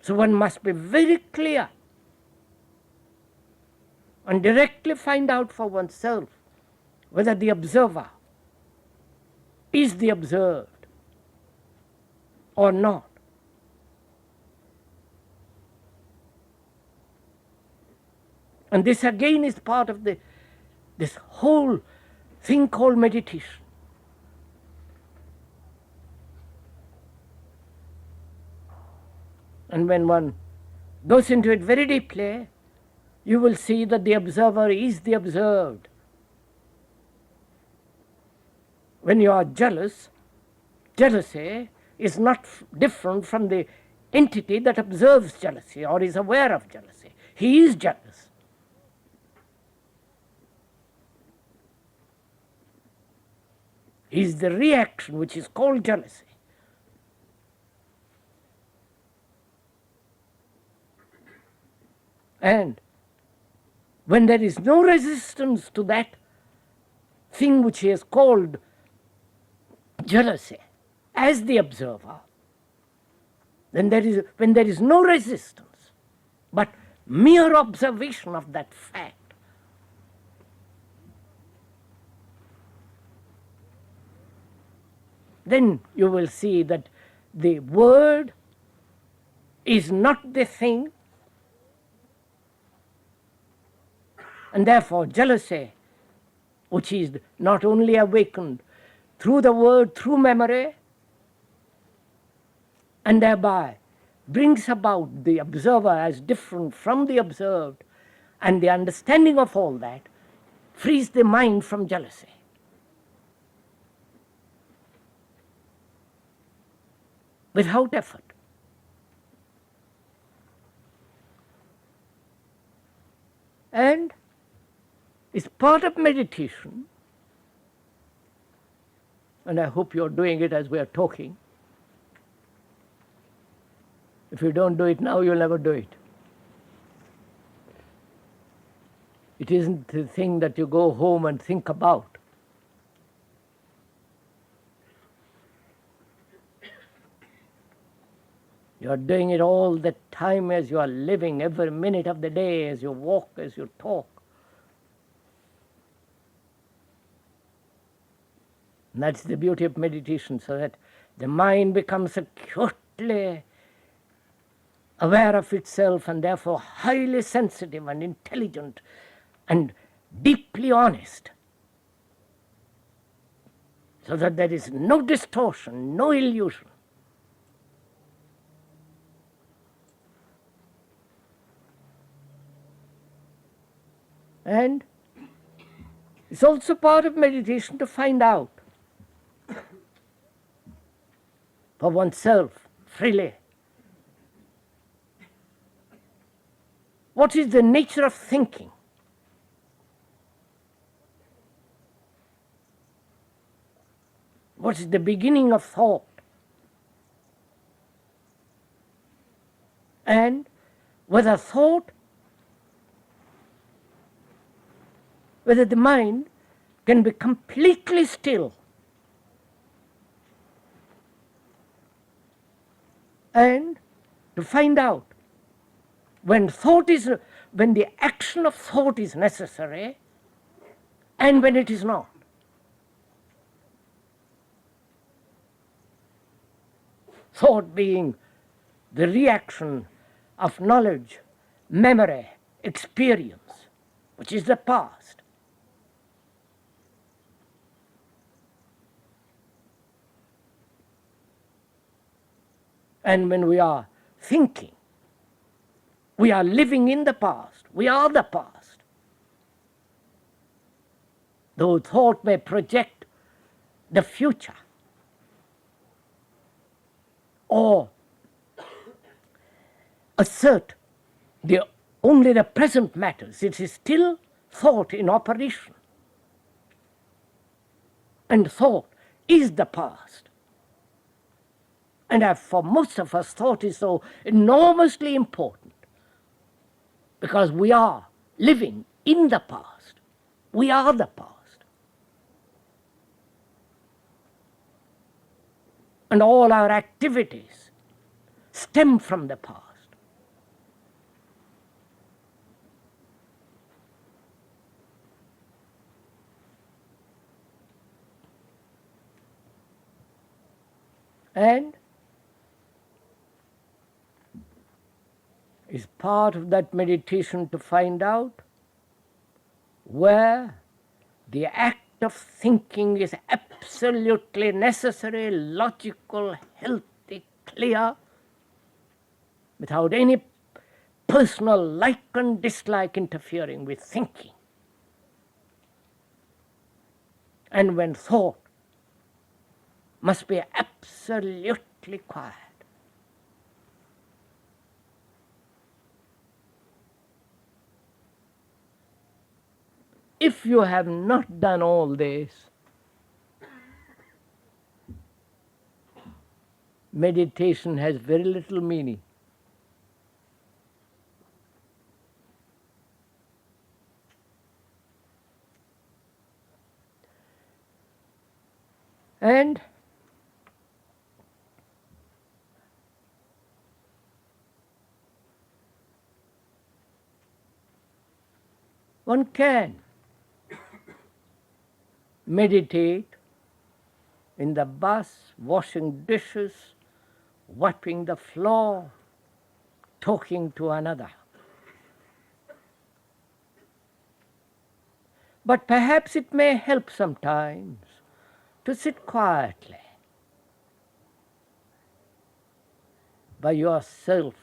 So one must be very clear and directly find out for oneself whether the observer is the observed or not. And this again is part of this whole thing called meditation. And when one goes into it very deeply, you will see that the observer is the observed. When you are jealous, jealousy is not different from the entity that observes jealousy or is aware of jealousy. He is jealous. He is the reaction which is called jealousy. And when there is no resistance to that thing which he has called jealousy as the observer, then when there is no resistance but mere observation of that fact, then you will see that the word is not the thing, and therefore jealousy, which is not only awakened through the word, through memory, and thereby brings about the observer as different from the observed, and the understanding of all that frees the mind from jealousy. Without effort. And it's part of meditation, and I hope you're doing it as we are talking. If you don't do it now, you'll never do it. It isn't the thing that you go home and think about. You are doing it all the time as you are living, every minute of the day, as you walk, as you talk. And that's the beauty of meditation, so that the mind becomes acutely aware of itself and therefore highly sensitive and intelligent and deeply honest, so that there is no distortion, no illusion. And it's also part of meditation to find out for oneself freely what is the nature of thinking. What is the beginning of thought? And whether the mind can be completely still and to find out when the action of thought is necessary and when it is not. Thought being the reaction of knowledge, memory, experience, which is the past. And when we are thinking, we are living in the past. We are the past. Though thought may project the future or assert only the present matters, it is still thought in operation. And thought is the past. And for most of us, thought is so enormously important because we are living in the past. We are the past. And all our activities stem from the past. And is part of that meditation to find out where the act of thinking is absolutely necessary, logical, healthy, clear, without any personal like and dislike interfering with thinking. And when thought must be absolutely quiet. If you have not done all this, meditation has very little meaning. And one can meditate in the bus, washing dishes, wiping the floor, talking to another. But perhaps it may help sometimes to sit quietly by yourself,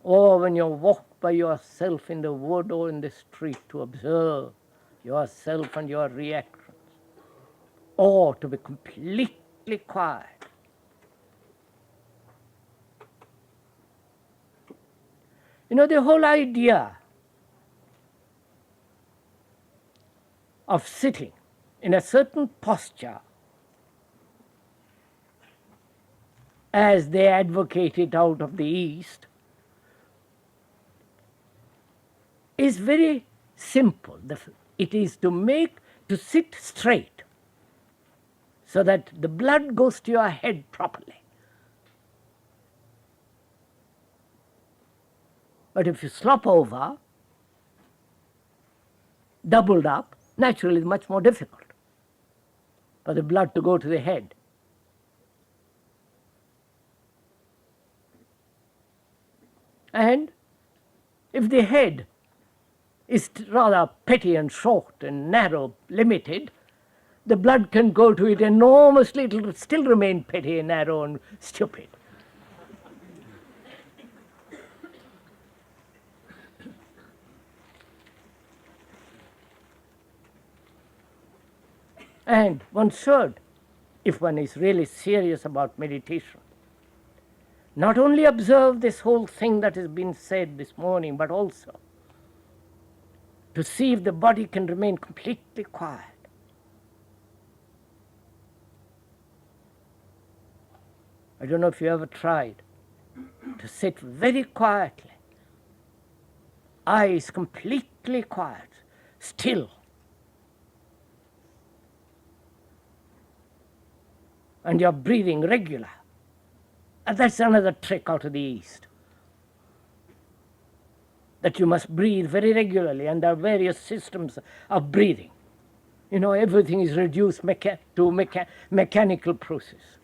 or when you walk by yourself in the wood or in the street, to observe yourself and your reactions, or to be completely quiet. You know, the whole idea of sitting in a certain posture, as they advocate it out of the East, is very simple. It is to sit straight so that the blood goes to your head properly. But if you slop over, doubled up, naturally it's much more difficult for the blood to go to the head. And if the head is rather petty and short and narrow, limited, the blood can go to it enormously, it will still remain petty and narrow and stupid. And one should, if one is really serious about meditation, not only observe this whole thing that has been said this morning, but also to see if the body can remain completely quiet. I don't know if you ever tried to sit very quietly, eyes completely quiet, still, and you're breathing regular. And that's another trick out of the East, that you must breathe very regularly, and there are various systems of breathing. You know, everything is reduced to mechanical process.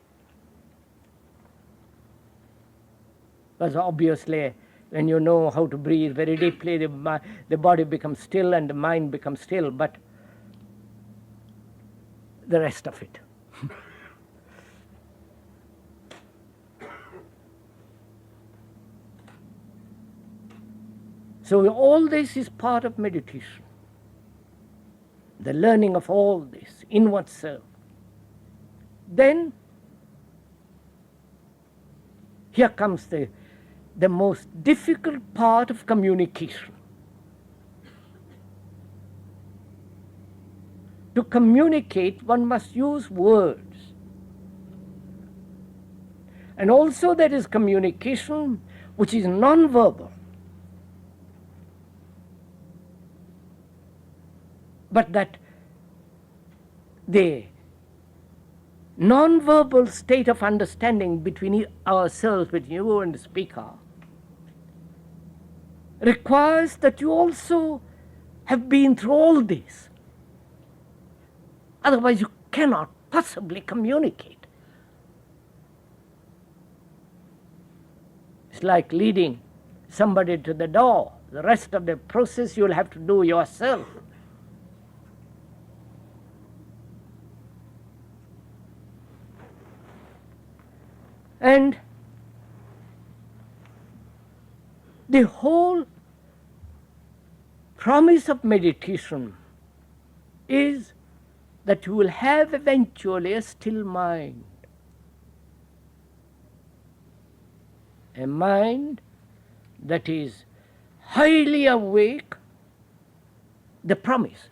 Because obviously, when you know how to breathe very deeply, the body becomes still and the mind becomes still, but the rest of it. So all this is part of meditation. The learning of all this in oneself. Then, here comes the most difficult part of communication. To communicate, one must use words. And also there is communication which is non-verbal. But that the non-verbal state of understanding between ourselves, between you and the speaker, requires that you also have been through all this. Otherwise you cannot possibly communicate. like leading somebody to the door. The rest of the process you'll have to do yourself. And the whole promise of meditation is that you will have eventually a still mind. A mind that is highly awake, the promise.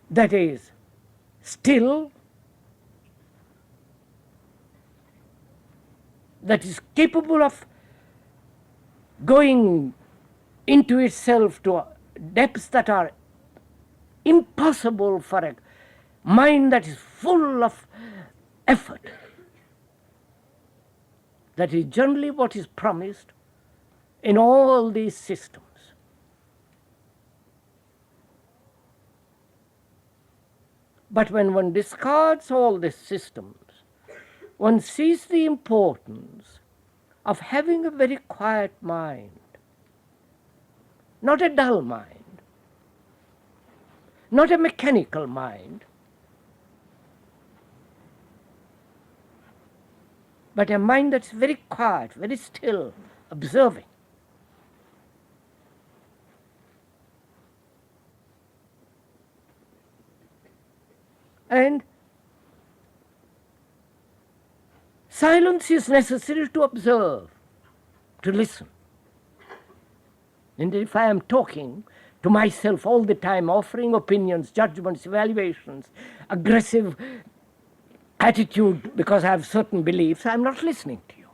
That is still, that is capable of going into itself to depths that are impossible for a mind that is full of effort. That is generally what is promised in all these systems. But when one discards all these systems, one sees the importance of having a very quiet mind, not a dull mind, not a mechanical mind, but a mind that's very quiet, very still, observing. And silence is necessary to observe, to listen. And if I am talking to myself all the time, offering opinions, judgments, evaluations, aggressive attitude because I have certain beliefs, I am not listening to you.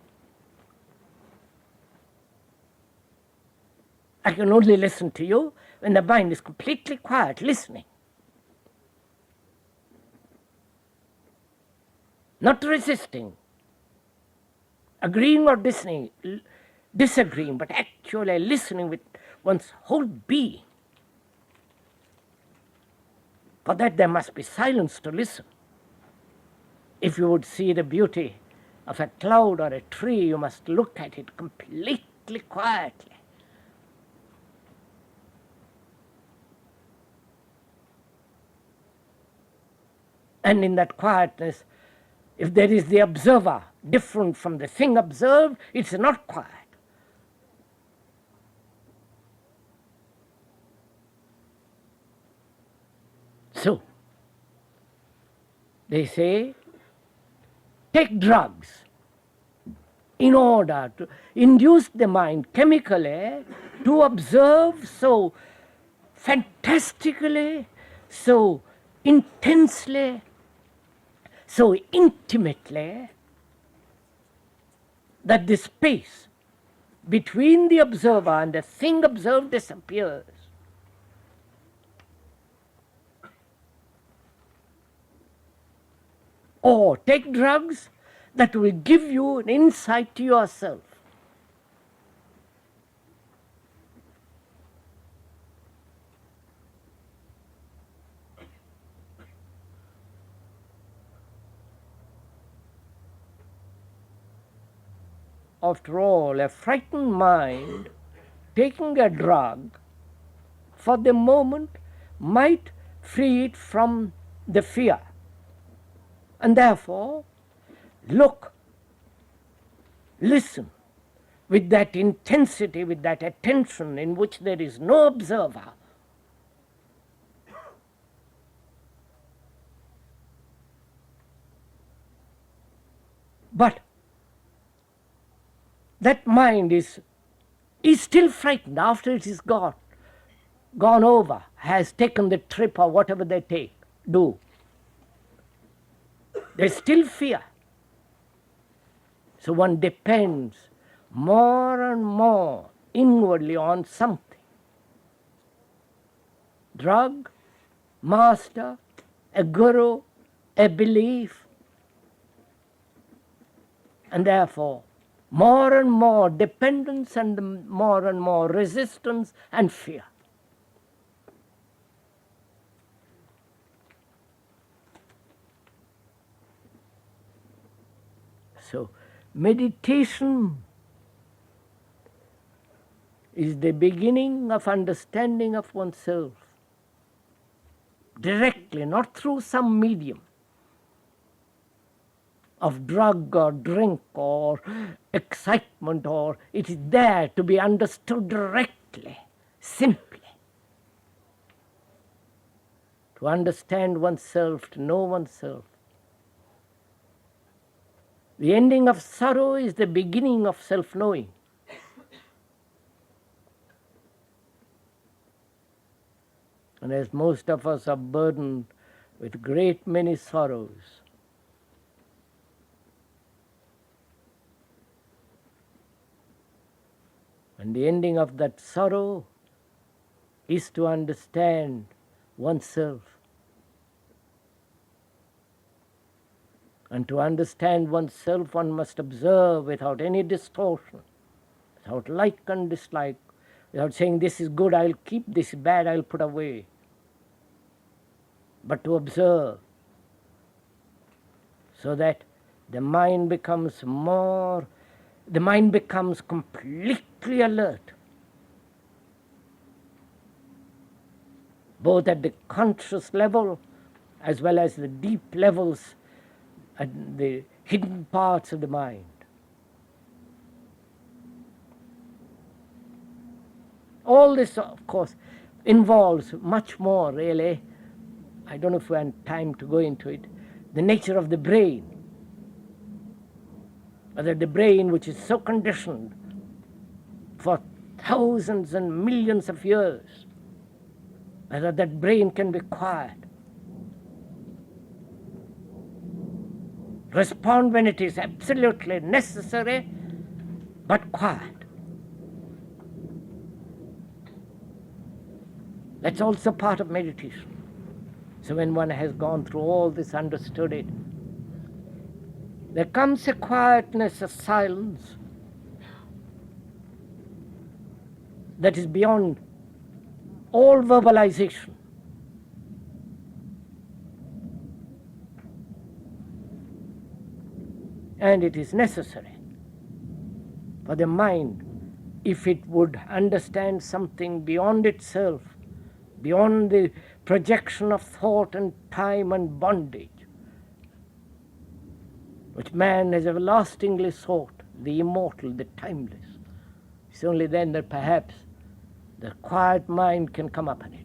I can only listen to you when the mind is completely quiet, listening. Not resisting, agreeing or disagreeing, but actually listening with one's whole being. For that there must be silence to listen. If you would see the beauty of a cloud or a tree, you must look at it completely quietly. And in that quietness, if there is the observer different from the thing observed, it's not quiet. So, they say, take drugs in order to induce the mind chemically to observe so fantastically, so intensely, so intimately, that the space between the observer and the thing observed disappears. Or take drugs that will give you an insight to yourself. After all, a frightened mind taking a drug for the moment might free it from the fear. And therefore, look, listen with that intensity, with that attention in which there is no observer. But that mind is still frightened after it is gone over, has taken the trip or whatever they do. There's still fear. So one depends more and more inwardly on something. Drug, master, a guru, a belief. And therefore, more and more dependence and more resistance and fear. So meditation is the beginning of understanding of oneself directly, not through some medium of drug or drink or excitement, or it is there to be understood directly, simply. To understand oneself, to know oneself. The ending of sorrow is the beginning of self-knowing. And as most of us are burdened with great many sorrows, and the ending of that sorrow is to understand oneself. And to understand oneself, one must observe without any distortion, without like and dislike, without saying this is good, I'll keep, this is bad, I'll put away. But to observe, so that the mind becomes completely alert, both at the conscious level as well as the deep levels at the hidden parts of the mind. All this, of course, involves much more, really. I don't know if we have time to go into it. The nature of the brain. Whether the brain, which is so conditioned for thousands and millions of years, whether that brain can be quiet, respond when it is absolutely necessary, but quiet. That's also part of meditation. So when one has gone through all this, understood it, there comes a quietness, a silence that is beyond all verbalization. And it is necessary for the mind, if it would understand something beyond itself, beyond the projection of thought and time and bondage, which man has everlastingly sought, the immortal, the timeless. It's only then that perhaps the quiet mind can come upon it.